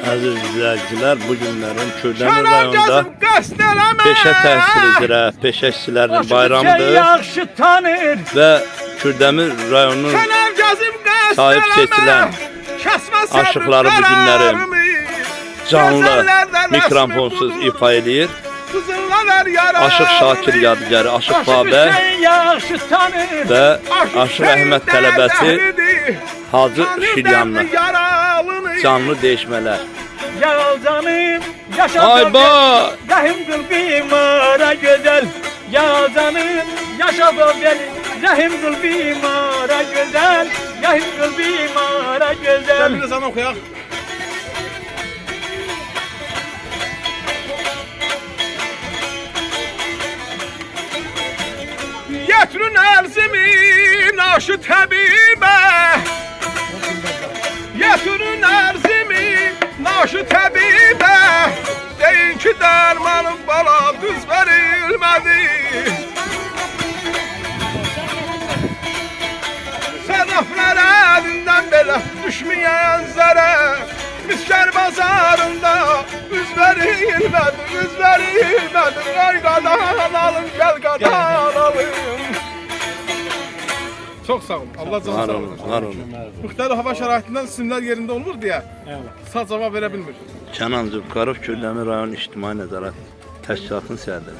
Əziz izləyicilər, bu günlərin Kürdəmir rayonunda peşə təhsil üzrə peşə işçilərinin bayramıdır və Kürdəmir rayonunun sahib seçilən aşıqları bu günləri canlı mikrofonsuz ifa edir. Aşıq Şakir yadigarı, Aşıq Babək və Aşıq Əhməd tələbəsi Hacı Şiryanlı canlı değişmələr. Ay ba! Rahim kıl bimara güzel. Ya canım yaşa böyle. Rahim kıl bimara güzel. Rahim kıl bimara güzel. Bir de sana okuyak. Yetrün erzimin aşı təbibə. Yetrün erzimin aşı təbibə. Deyin ki dərmanım bala düz verilmədi. Sədaflər əlindən belə düşməyən zərə. Miskər bazarında üz verilmədi, üz verilmədi. Qoy qadan alın, gəl qadan alın. Çok sağ olun. Allah canı sağ olun. Var olun. Müxtəlif hava şəraitindən simlər yerində olmur deyə sağ cavab verə bilmir. Kənan Zülfüqarov Kürdəmir rayon İctimai Nəzarət Təşkilatının sədri.